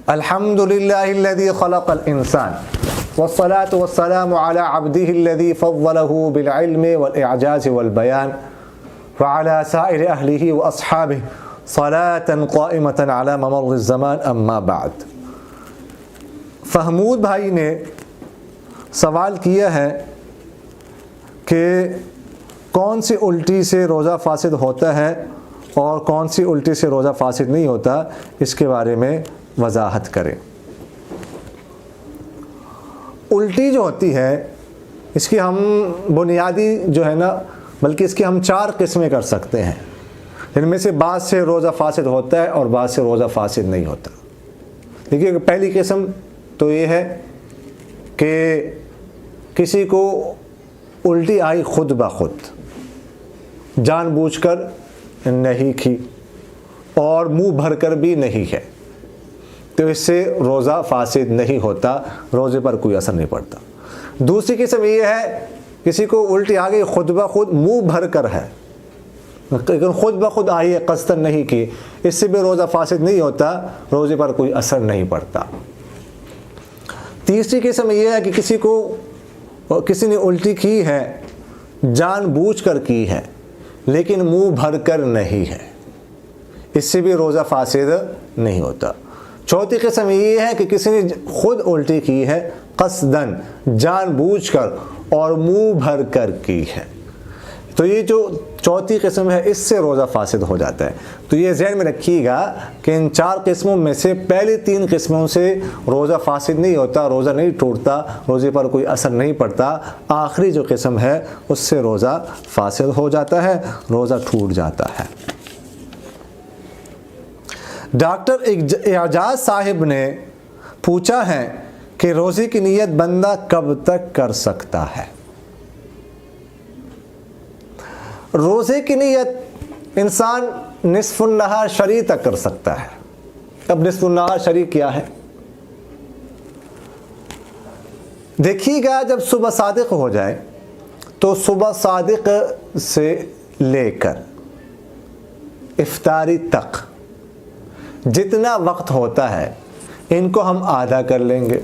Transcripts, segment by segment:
الحمدللہ الذی خلق الانسان والصلاة والسلام علی عبدہ الذی فضلہ بالعلم والاعجاز والبیان وعلى سائر اہلہ واصحابہ صلاة قائمة على ممر الزمان اما بعد۔ فہمود بھائی نے سوال کیا ہے کہ کون سی الٹی سے روزہ فاسد ہوتا ہے اور کون سی الٹی سے روزہ فاسد نہیں ہوتا، اس کے بارے میں وضاحت کریں۔ الٹی جو ہوتی ہے اس کی ہم بنیادی جو ہے نا، بلکہ اس کی ہم 4 قسمیں کر سکتے ہیں، جن میں سے بعض سے روزہ فاسد ہوتا ہے اور بعض سے روزہ فاسد نہیں ہوتا۔ دیکھیے، پہلی قسم تو یہ ہے کہ کسی کو الٹی آئی خود بخود، جان بوجھ کر نہیں کی اور منہ بھر کر بھی نہیں ہے، تو اس سے روزہ فاسد نہیں ہوتا، روزے پر کوئی اثر نہیں پڑتا۔ دوسری قسم یہ ہے کسی کو الٹی آ گئی خود بخود، منہ بھر کر ہے لیکن خود بخود آئی ہے، قصداً نہیں کی، اس سے بھی روزہ فاسد نہیں ہوتا، روزے پر کوئی اثر نہیں پڑتا۔ تیسری قسم یہ ہے کہ کسی نے الٹی کی ہے، جان بوجھ کر کی ہے لیکن منہ بھر کر نہیں ہے، اس سے بھی روزہ فاسد نہیں ہوتا۔ چوتھی قسم یہ ہے کہ کسی نے خود الٹی کی ہے، قصداً، جان بوجھ کر اور منہ بھر کر کی ہے، تو یہ جو چوتھی قسم ہے اس سے روزہ فاسد ہو جاتا ہے۔ تو یہ ذہن میں رکھیے گا کہ ان 4 قسموں میں سے پہلی 3 قسموں سے روزہ فاسد نہیں ہوتا، روزہ نہیں ٹوٹتا، روزے پر کوئی اثر نہیں پڑتا۔ آخری جو قسم ہے اس سے روزہ فاسد ہو جاتا ہے، روزہ ٹوٹ جاتا ہے۔ ڈاکٹر اعجاز صاحب نے پوچھا ہے کہ روزے کی نیت بندہ کب تک کر سکتا ہے؟ روزے کی نیت انسان نصف النہار شریع تک کر سکتا ہے۔ اب نصف النہار شریع کیا ہے؟ دیکھیے گا، جب صبح صادق ہو جائے تو صبح صادق سے لے کر افطاری تک جتنا وقت ہوتا ہے ان کو ہم آدھا کر لیں گے۔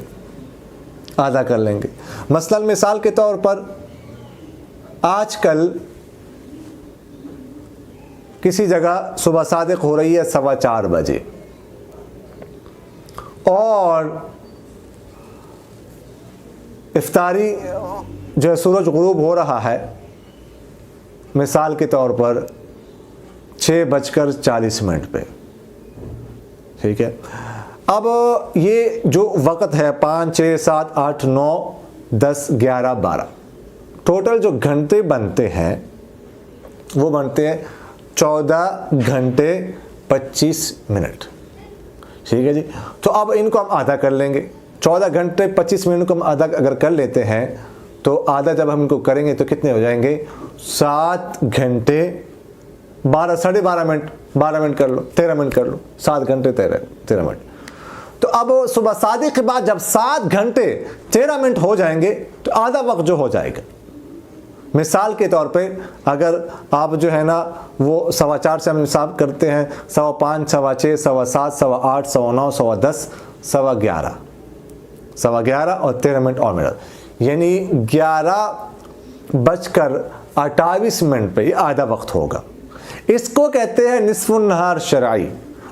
مثلا مثال کے طور پر آج کل کسی جگہ صبح صادق ہو رہی ہے 4:15 بجے اور افطاری جو ہے سورج غروب ہو رہا ہے مثال کے طور پر 6:40 پہ، ٹھیک ہے۔ اب یہ جو وقت ہے 5 6 7 8 9 10 11 12 ٹوٹل جو گھنٹے بنتے ہیں وہ بنتے ہیں 14 گھنٹے 25 منٹ، ٹھیک ہے جی۔ تو اب ان کو ہم آدھا کر لیں گے، 14 گھنٹے 25 منٹ کو ہم آدھا اگر کر لیتے ہیں تو آدھا جب ہم ان کو کریں گے تو کتنے ہو جائیں گے؟ 7 گھنٹے 12 منٹ 12 منٹ کر لو، 13 منٹ کر لو، 7 گھنٹے 13 منٹ۔ تو اب صبح صادق کے بعد جب 7 گھنٹے 13 منٹ ہو جائیں گے تو آدھا وقت جو ہو جائے گا، مثال کے طور پہ اگر آپ جو ہے نا وہ 4:15 سے ہم حساب کرتے ہیں، 5:15 6:15 7:15 8:15 9:15 10:15 11:15 اور 13 منٹ اور منٹ، یعنی 11:28 پہ یہ آدھا وقت ہوگا۔ اس کو کہتے ہیں نصف النہار شرعی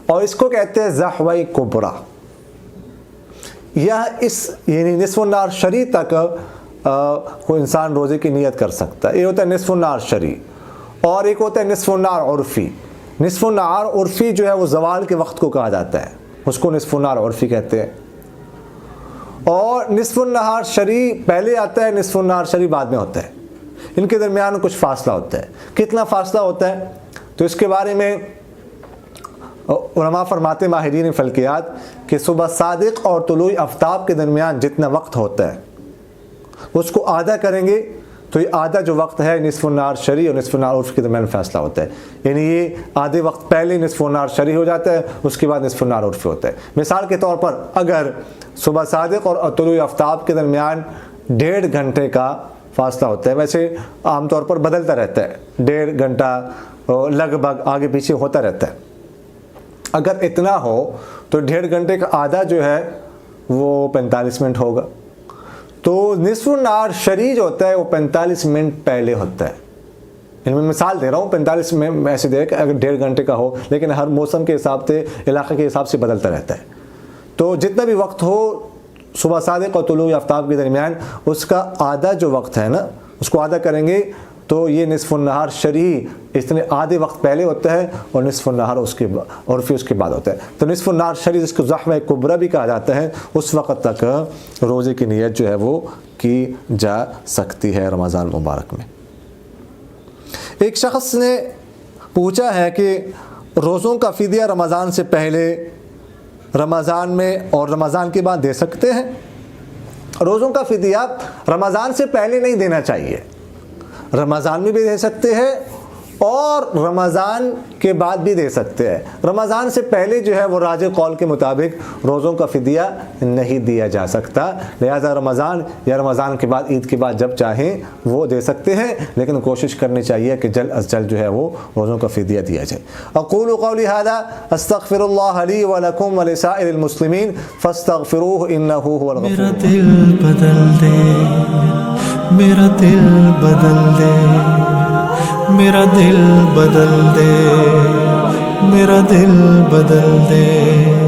اور اس کو کہتے ہیں ضحوہ کبریٰ۔ یعنی نصف النہار شرعی تک کوئی انسان روزے کی نیت کر سکتا ہے، یہ ہوتا ہے نصف النہار شرعی۔ اور ایک ہوتا ہے نصف النہار عرفی۔ نصف النہار عرفی جو ہے وہ زوال کے وقت کو کہا جاتا ہے، اس کو نصف النہار عرفی کہتے ہیں۔ اور نصف النہار شرعی پہلے آتا ہے، نصف النہار شرعی بعد میں ہوتا ہے، ان کے درمیان کچھ فاصلہ ہوتا ہے۔ کتنا فاصلہ ہوتا ہے تو اس کے بارے میں علماء فرماتے، ماہرین فلکیات، کہ صبح صادق اور طلوع آفتاب کے درمیان جتنا وقت ہوتا ہے اس کو آدھا کریں گے تو یہ آدھا جو وقت ہے نصف النہار شرعی اور نصف النہار عرفی کے درمیان فیصلہ ہوتا ہے، یعنی یہ آدھے وقت پہلے نصف النہار شرعی ہو جاتا ہے، اس کے بعد نصف النہار عرفی ہوتا ہے۔ مثال کے طور پر اگر صبح صادق اور طلوع آفتاب کے درمیان 1.5 گھنٹے کا فاصلہ ہوتا ہے، ویسے عام طور پر بدلتا رہتا ہے، 1.5 گھنٹہ لگ بھگ آگے پیچھے ہوتا رہتا ہے۔ اگر اتنا ہو تو 1.5 گھنٹے کا آدھا جو ہے وہ 45 منٹ ہوگا. تو نصف النہار شرعی جو ہوتا ہے وہ 45 منٹ پہلے ہوتا ہے. میں مثال دے رہا ہوں 45 میں ایسے دے کہ اگر 1.5 گھنٹے کا ہو، لیکن ہر موسم کے حساب سے، علاقے کے حساب سے بدلتا رہتا ہے. تو جتنا بھی وقت ہو صبح صادق اور طلوع آفتاب کے درمیان، اس کا آدھا جو وقت ہے نا، اس کو آدھا کریں گے تو یہ نصف النہار شرعی اتنے آدھے وقت پہلے ہوتا ہے اور نصف النہار اس کے عرفی اس کے بعد ہوتا ہے. تو نصف النہار شرعی جس کو زحمہ کبریٰ بھی کہا جاتا ہے، اس وقت تک روزے کی نیت جو ہے وہ کی جا سکتی ہے رمضان مبارک میں. ایک شخص نے پوچھا ہے کہ روزوں کا فدیہ رمضان سے پہلے، رمضان میں اور رمضان کے بعد دے سکتے ہیں؟ روزوں کا فدیہ رمضان سے پہلے نہیں دینا چاہیے، رمضان میں بھی دے سکتے ہیں اور رمضان کے بعد بھی دے سکتے ہیں. رمضان سے پہلے جو ہے وہ راجح قول کے مطابق روزوں کا فدیہ نہیں دیا جا سکتا، لہذا رمضان یا رمضان کے بعد عید کے بعد جب چاہیں وہ دے سکتے ہیں، لیکن کوشش کرنی چاہیے کہ جلد از جلد جو ہے وہ روزوں کا فدیہ دیا جائے. اقول قولی ھذا استغفر اللہ لی ولکم ولسائر المسلمین فاستغفروہ انہ ھو الغفور. میرا دل بدل دے، میرا دل بدل دے، میرا دل بدل دے، میرا دل بدل دے.